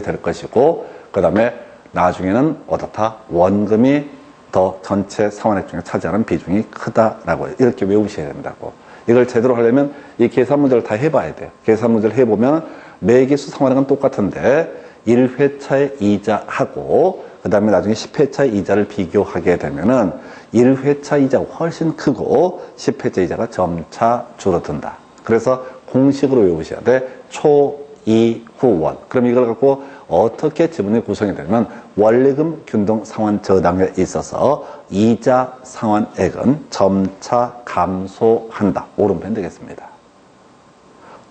될 것이고, 그 다음에 나중에는 어떻다? 원금이 더 전체 상환액 중에 차지하는 비중이 크다라고 이렇게 외우셔야 된다고. 이걸 제대로 하려면 이 계산 문제를 다 해봐야 돼요. 계산 문제를 해보면 매기수 상환액은 똑같은데 1회차의 이자하고 그 다음에 나중에 10회차의 이자를 비교하게 되면은 1회차 이자가 훨씬 크고 10회차 이자가 점차 줄어든다. 그래서 공식으로 외우셔야 돼. 초, 이, 후, 원. 그럼 이걸 갖고 어떻게 지분이 구성이 되면 원리금 균등 상환 저당에 있어서 이자 상환액은 점차 감소한다. 오른편 되겠습니다.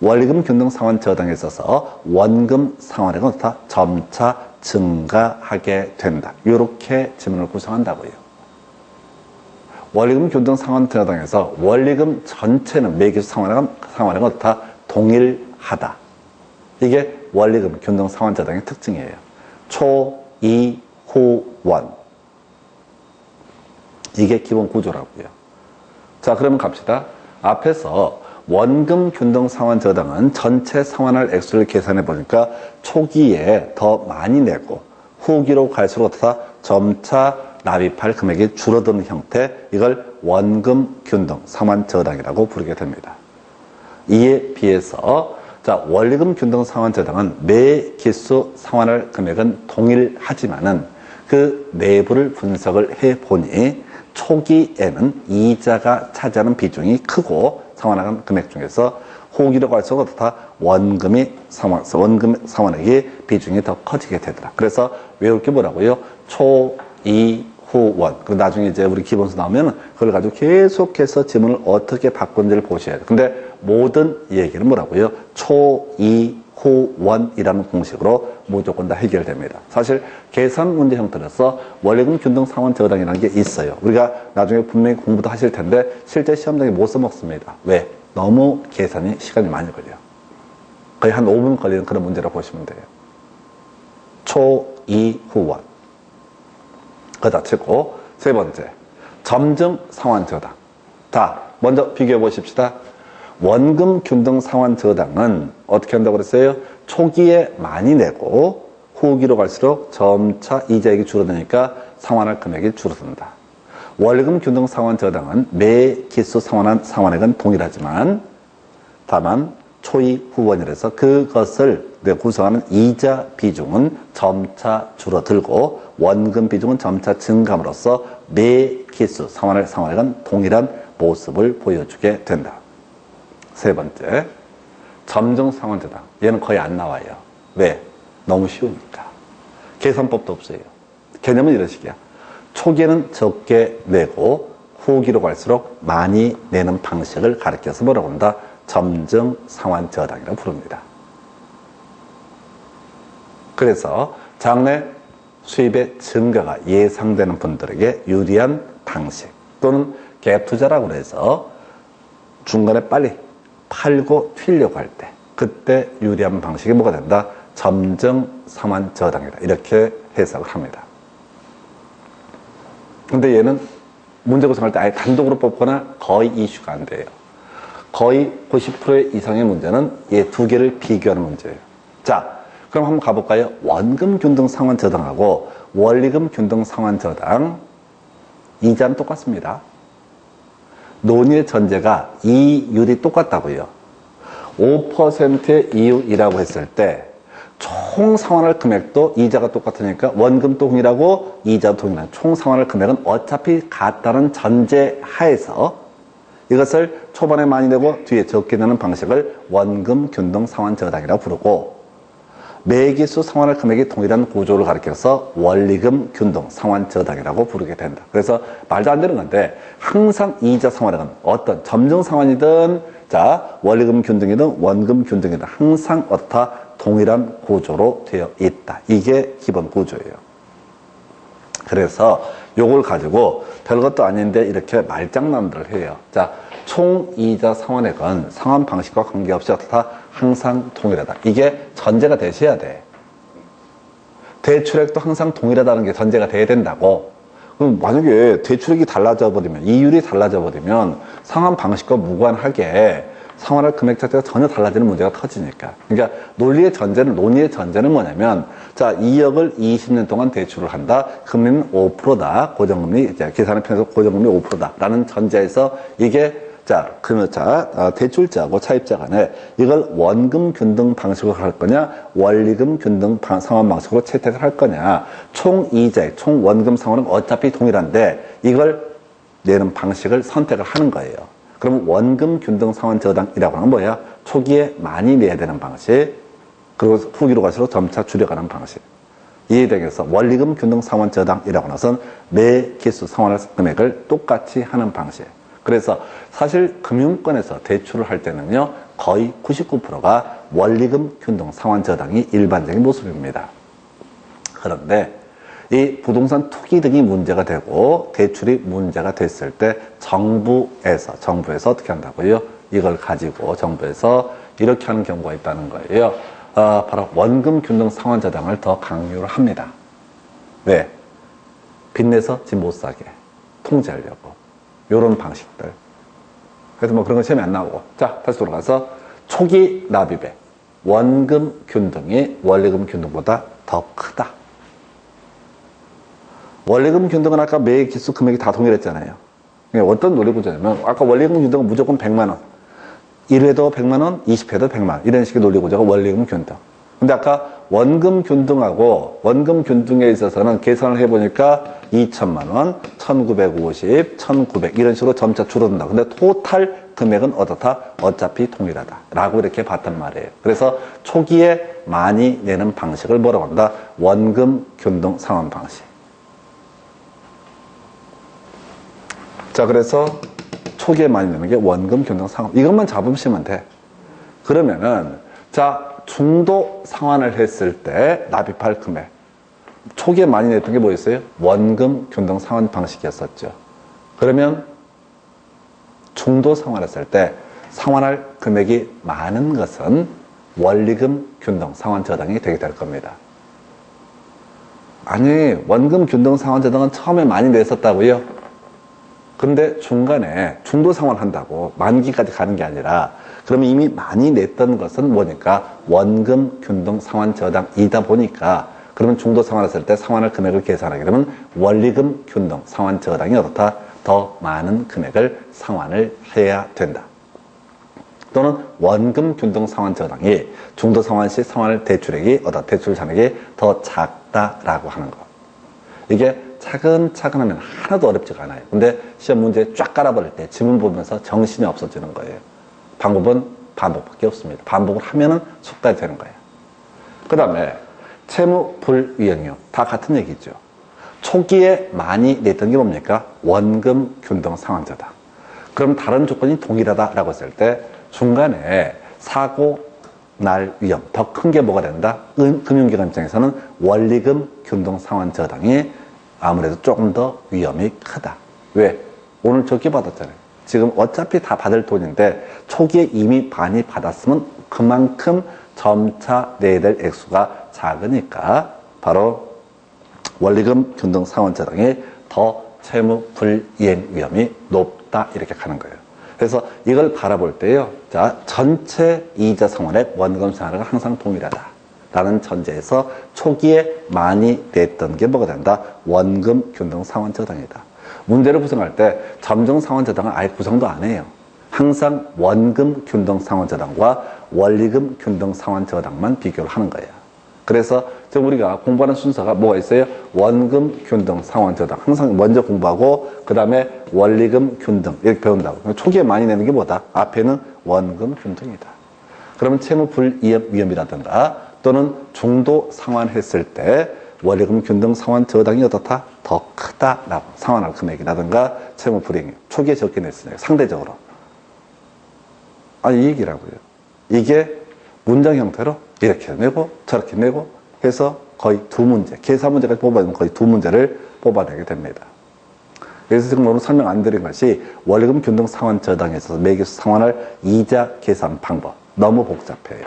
원리금 균등 상환 저당에 있어서 원금 상환액은 어떻다? 점차 증가하게 된다. 이렇게 지문을 구성한다고요. 원리금 균등 상환 저당에서 원리금 전체는 매기수 상환액은 어떻다? 동일하다. 이게 원리금 균등 상환 저당의 특징이에요. 초, 이, 후, 원. 이게 기본 구조라고요. 자, 그러면 갑시다. 앞에서 원금 균등 상환 저당은 전체 상환할 액수를 계산해 보니까 초기에 더 많이 내고 후기로 갈수록 어떻다? 점차 납입할 금액이 줄어드는 형태, 이걸 원금 균등 상환 저당이라고 부르게 됩니다. 이에 비해서 자, 원리금 균등 상환 저당은 매 기수 상환할 금액은 동일하지만은 그 내부를 분석을 해 보니 초기에는 이자가 차지하는 비중이 크고 상환하는 금액 중에서 후기로 갈수록 어떻다? 원금 상환액의 비중이 더 커지게 되더라. 그래서 외울 게 뭐라고요? 초, 이, 후, 원. 그리고 나중에 이제 우리 기본수 나오면 그걸 가지고 계속해서 지문을 어떻게 바꾼지를 보셔야 돼요. 근데 모든 얘기는 뭐라고요? 초, 이, 후, 원이라는 공식으로 무조건 다 해결됩니다. 사실 계산 문제 형태로서 원리금 균등 상환 저당이라는 게 있어요. 우리가 나중에 분명히 공부도 하실 텐데 실제 시험장에 못 써먹습니다. 왜? 너무 계산이 시간이 많이 걸려요. 거의 한 5분 걸리는 그런 문제라고 보시면 돼요. 초, 이, 후, 원. 그거 치고 세 번째, 점증 상환 저당. 자, 먼저 비교해 보십시다. 원금 균등 상환 저당은 어떻게 한다고 그랬어요? 초기에 많이 내고 후기로 갈수록 점차 이자액이 줄어드니까 상환할 금액이 줄어든다. 원리금 균등 상환 저당은 매 기수 상환한 상환액은 동일하지만 다만 초이 후원이라서 그것을 구성하는 이자 비중은 점차 줄어들고 원금 비중은 점차 증감으로써 매 기수 상환할 상환액은 동일한 모습을 보여주게 된다. 세 번째, 점증 상환 저당. 얘는 거의 안 나와요. 왜? 너무 쉬우니까. 계산법도 없어요. 개념은 이런 식이야. 초기에는 적게 내고 후기로 갈수록 많이 내는 방식을 가리켜서 뭐라고 한다? 점증 상환 저당이라고 부릅니다. 그래서 장래 수입의 증가가 예상되는 분들에게 유리한 방식 또는 갭 투자라고 해서 중간에 빨리 팔고 튀려고 할 때 그때 유리한 방식이 뭐가 된다? 점증 상환 저당이다. 이렇게 해석을 합니다. 근데 얘는 문제 구성할 때 아예 단독으로 뽑거나 거의 이슈가 안 돼요. 거의 90% 이상의 문제는 얘 두 개를 비교하는 문제예요. 자, 그럼 한번 가볼까요? 원금 균등 상환 저당하고 원리금 균등 상환 저당 이자는 똑같습니다. 논의의 전제가 이율이 똑같다고요. 5%의 이율이라고 했을 때 총 상환할 금액도 이자가 똑같으니까 원금도 동일하고 이자도 동일한 총 상환할 금액은 어차피 같다는 전제 하에서 이것을 초반에 많이 내고 뒤에 적게 내는 방식을 원금 균등 상환 저당이라고 부르고 매기수 상환할 금액이 동일한 구조를 가리켜서 원리금 균등 상환 저당이라고 부르게 된다. 그래서 말도 안 되는 건데 항상 이자 상환액은 어떤 점증 상환이든 자, 원리금 균등이든 원금 균등이든 항상 어떻다? 동일한 구조로 되어 있다. 이게 기본 구조예요. 그래서 요걸 가지고 별것도 아닌데 이렇게 말장난들을 해요. 자, 총이자 상환액은 상환 방식과 관계없이 어떻다? 항상 동일하다. 이게 전제가 되셔야 돼. 대출액도 항상 동일하다는 게 전제가 돼야 된다고. 그럼 만약에 대출액이 달라져 버리면, 이율이 달라져 버리면 상환 방식과 무관하게 상환할 금액 자체가 전혀 달라지는 문제가 터지니까. 그러니까 논리의 전제는 뭐냐면, 자, 2억을 20년 동안 대출을 한다. 금리는 5%다. 고정금리, 이제 계산의 편에서 고정금리 5%다. 라는 전제에서 이게, 자, 대출자하고 차입자 간에 이걸 원금 균등 방식으로 할 거냐, 원리금 균등 상환 방식으로 채택을 할 거냐, 총 이자액, 총 원금 상환은 어차피 동일한데 이걸 내는 방식을 선택을 하는 거예요. 그럼 원금 균등 상환 저당이라고 하는 건 뭐야? 초기에 많이 내야 되는 방식, 그리고 후기로 갈수록 점차 줄여가는 방식. 이해되겠어? 원리금 균등 상환 저당이라고 하는 것은 매 기수 상환할 금액을 똑같이 하는 방식. 그래서 사실 금융권에서 대출을 할 때는요, 거의 99%가 원리금 균등 상환 저당이 일반적인 모습입니다. 그런데 이 부동산 투기 등이 문제가 되고 대출이 문제가 됐을 때 정부에서 어떻게 한다고요? 이걸 가지고 정부에서 이렇게 하는 경우가 있다는 거예요. 바로 원금 균등 상환 저당을 더 강요를 합니다. 왜? 빚내서 집 못 사게 통제하려고. 요런 방식들. 그래서 뭐 그런 거 시험에 안 나오고. 자, 다시 돌아가서 초기 납입액 원금 균등이 원리금 균등보다 더 크다. 원리금 균등은 아까 매 기수 금액이 다 동일했잖아요. 어떤 논리구조냐면 아까 원리금 균등은 무조건 100만 원. 1회도 100만 원, 20회도 100만 원. 이런 식의 논리구조가 원리금 균등. 근데 아까 원금 균등하고 원금 균등에 있어서는 계산을 해보니까 2천만 원, 1950, 1900 이런 식으로 점차 줄어든다. 근데 토탈 금액은 어떻다? 어차피 동일하다. 라고 이렇게 봤단 말이에요. 그래서 초기에 많이 내는 방식을 뭐라고 한다? 원금 균등 상환 방식. 자, 그래서 초기에 많이 내는 게 원금 균등 상환. 이것만 잡으시면 돼. 그러면은 자, 중도 상환을 했을 때 납입할 금액. 초기에 많이 냈던 게 뭐였어요? 원금 균등 상환 방식이었었죠. 그러면 중도 상환했을 때 상환할 금액이 많은 것은 원리금 균등 상환 저당이 되게 될 겁니다. 아니, 원금 균등 상환 저당은 처음에 많이 냈었다고요? 근데 중간에 중도 상환한다고 만기까지 가는 게 아니라 그러면 이미 많이 냈던 것은 뭐니까 원금 균등 상환 저당이다 보니까 그러면 중도 상환했을 때 상환할 금액을 계산하게 되면 원리금 균등 상환 저당이 어떻다? 더 많은 금액을 상환을 해야 된다. 또는 원금 균등 상환 저당이 중도 상환 시 상환할 대출액이 대출 잔액이 더 작다라고 하는 것. 이게 차근차근 하면 하나도 어렵지가 않아요. 근데 시험 문제 쫙 깔아버릴 때 지문 보면서 정신이 없어지는 거예요. 방법은 반복밖에 없습니다. 반복을 하면은 숙달이 되는 거예요. 그 다음에 채무 불이행료 다 같은 얘기죠. 초기에 많이 냈던 게 뭡니까? 원금 균등 상환 저당. 그럼 다른 조건이 동일하다라고 했을 때 중간에 사고 날 위험 더 큰 게 뭐가 된다? 금융기관 입장에서는 원리금 균등 상환 저당이 아무래도 조금 더 위험이 크다. 왜? 오늘 적게 받았잖아요. 지금 어차피 다 받을 돈인데 초기에 이미 많이 받았으면 그만큼 점차 내야 될 액수가 작으니까 바로 원리금 균등 상환 저당이 더 채무 불이행 위험이 높다 이렇게 가는 거예요. 그래서 이걸 바라볼 때요. 자, 전체 이자 상환액 원금 상환액은 항상 동일하다. 라는 전제에서 초기에 많이 냈던 게 뭐가 된다? 원금 균등 상환 저당이다. 문제를 구성할 때 점정 상환 저당은 아예 구성도 안 해요. 항상 원금 균등 상환 저당과 원리금 균등 상환 저당만 비교를 하는 거예요. 그래서 지금 우리가 공부하는 순서가 뭐가 있어요? 원금 균등 상환 저당 항상 먼저 공부하고 그 다음에 원리금 균등 이렇게 배운다고. 초기에 많이 내는 게 뭐다? 앞에는 원금 균등이다. 그러면 채무 불이행 위험이라든가 또는 중도 상환했을 때 원리금 균등 상환 저당이 어떻다? 더 크다라고 상환할 금액이라든가 채무 불이행 초기에 적게 냈으니까 상대적으로 이 얘기라고요. 이게 문장 형태로 이렇게 내고 저렇게 내고 해서 거의 두 문제, 계산 문제까지 뽑아내면 거의 두 문제를 뽑아내게 됩니다. 그래서 지금 오늘 설명 안 드린 것이 원리금 균등 상환 저당에 있어서 매기수 상환할 이자 계산 방법. 너무 복잡해요.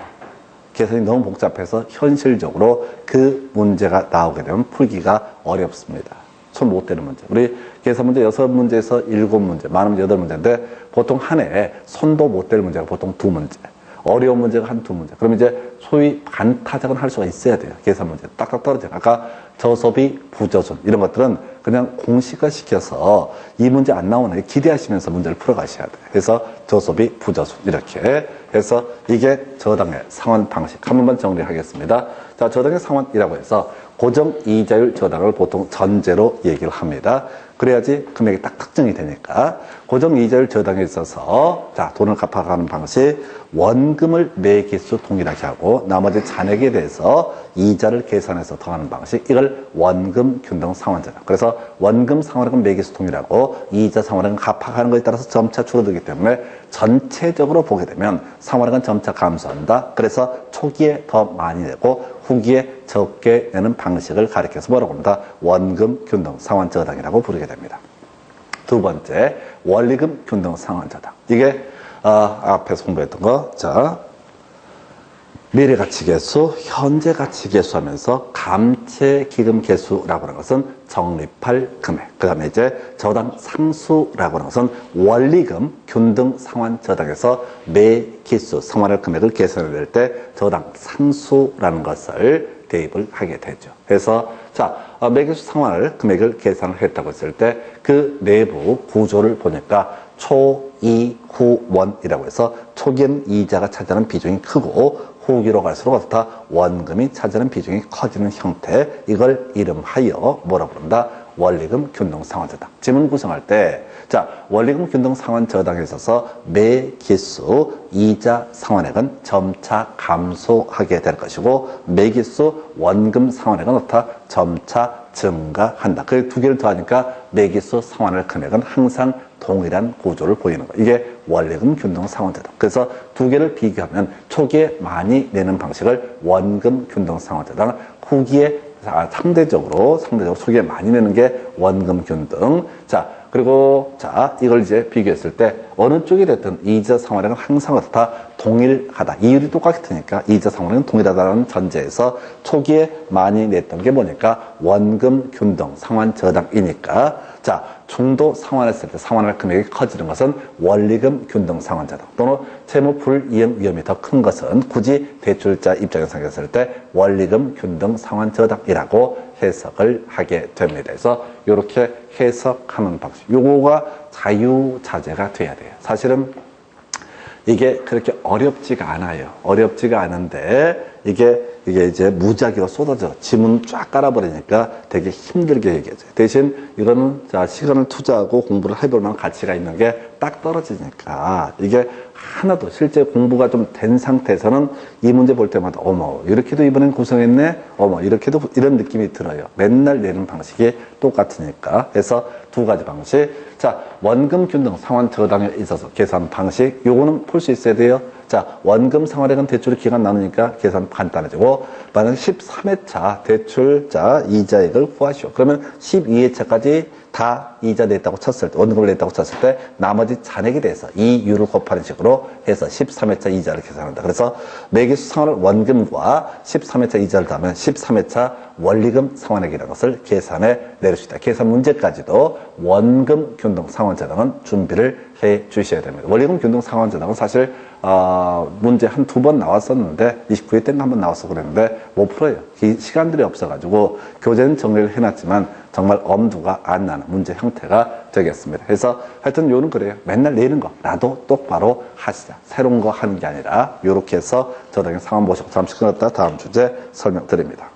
계산이 너무 복잡해서 현실적으로 그 문제가 나오게 되면 풀기가 어렵습니다. 손 못 대는 문제. 우리 계산 문제 6문제에서 7문제, 많은 문제 8문제인데 보통 한 해에 손도 못 댈 문제가 보통 2문제. 어려운 문제가 한 2문제. 그럼 이제 소위 반타작은 할 수가 있어야 돼요. 계산 문제. 딱딱 떨어져요. 아까 저소비, 부저순 이런 것들은 그냥 공식화 시켜서 이 문제 안 나오네 기대하시면서 문제를 풀어가셔야 돼요. 그래서 저소비, 부저순 이렇게 해서 이게 저당의 상환 방식. 한 번만 정리하겠습니다. 자, 저당의 상환이라고 해서 고정 이자율 저당을 보통 전제로 얘기를 합니다. 그래야지 금액이 딱 특정이 되니까 고정 이자율 저당에 있어서 자, 돈을 갚아가는 방식 원금을 매기수 동일하게 하고 나머지 잔액에 대해서 이자를 계산해서 더하는 방식 이걸 원금 균등 상환 저당. 그래서 원금 상환액은 매기수 동일하고 이자 상환액은 갚아가는 것에 따라서 점차 줄어들기 때문에 전체적으로 보게 되면 상환액은 점차 감소한다. 그래서 초기에 더 많이 내고 후기에 적게 내는 방식을 가리켜서 뭐라고 합니다. 원금 균등 상환 저당이라고 부르게 됩니다. 두 번째, 원리금 균등 상환 저당. 이게 앞에서 공부했던 거. 자, 미래가치계수, 현재가치계수 하면서 감채기금계수라고 하는 것은 적립할 금액. 그 다음에 이제 저당 상수라고 하는 것은 원리금 균등 상환 저당에서 매기수 상환할 금액을 계산해낼 때 저당 상수라는 것을 대입을 하게 되죠. 그래서 자, 매기수 상환할 금액을 계산을 했다고 했을 때 그 내부 구조를 보니까 초, 이, 후, 원이라고 해서 초기에는 이자가 차지하는 비중이 크고 후기로 갈수록 어떻다? 원금이 차지하는 비중이 커지는 형태. 이걸 이름하여 뭐라고 부른다? 원리금 균등 상환 저당. 지문 구성할 때 자, 원리금 균등 상환 저당에 있어서 매기수 이자 상환액은 점차 감소하게 될 것이고 매기수 원금 상환액은 어떻다? 점차 증가한다. 그 두 개를 더하니까 매기수 상환할 금액은 항상 동일한 구조를 보이는 거예요. 이게 원리금 균등 상환 저당. 그래서 두 개를 비교하면 초기에 많이 내는 방식을 원금 균등 상환 저당, 후기에 상대적으로 초기에 많이 내는 게 원금 균등. 자, 그리고 자, 이걸 이제 비교했을 때 어느 쪽이 됐든 이자 상환액은 항상 어떻다? 동일하다. 이율이 똑같으니까 이자 상환액은 동일하다는 전제에서 초기에 많이 냈던 게 뭐니까 원금 균등 상환 저당이니까 자, 중도 상환했을 때 상환할 금액이 커지는 것은 원리금 균등 상환 저당 또는 채무 불이행 위험이 더 큰 것은 굳이 대출자 입장에서 생각했을 때 원리금 균등 상환 저당이라고 해석을 하게 됩니다. 그래서 이렇게 해석하는 방식. 요거가 자유자재가 돼야 돼요. 사실은 이게 그렇게 어렵지가 않아요. 어렵지가 않은데 이게 이제 무작위로 쏟아져 지문 쫙 깔아버리니까 되게 힘들게 얘기해줘요. 대신 이거는 자, 시간을 투자하고 공부를 해볼 만한 가치가 있는 게 딱 떨어지니까 이게 하나도 실제 공부가 좀 된 상태에서는 이 문제 볼 때마다 어머 이렇게도 이번엔 구성했네 어머 이렇게도 이런 느낌이 들어요. 맨날 내는 방식이 똑같으니까. 그래서 두 가지 방식. 자, 원금 균등 상환 저당에 있어서 계산 방식 요거는 풀 수 있어야 돼요. 자, 원금 상환액은 대출의 기간 나누니까 계산 간단해지고 만약 13회차 대출자 이자액을 구하시오. 그러면 12회차까지 다 이자 냈다고 쳤을 때 원금을 냈다고 쳤을 때 나머지 잔액에 대해서 이율을 곱하는 식으로 해서 13회차 이자를 계산한다. 그래서 매기수 상환을 원금과 13회차 이자를 더하면 13회차 원리금 상환액이라는 것을 계산해 내릴 수 있다. 계산 문제까지도 원금 균등 상환 저당은 준비를 해 주셔야 됩니다. 원리금 균등 상환 저당은 사실 문제 한 2번 나왔었는데 29회 때인가 한번 나왔어 그랬는데 못 풀어요. 시간들이 없어가지고 교재는 정리를 해놨지만 정말 엄두가 안 나는 문제 형태가 되겠습니다. 그래서 하여튼 요는 그래요. 맨날 내는 거라도 똑바로 하시자. 새로운 거 하는 게 아니라 요렇게 해서 저당의 상환 모시고 잠시 끊었다 다음 주제 설명드립니다.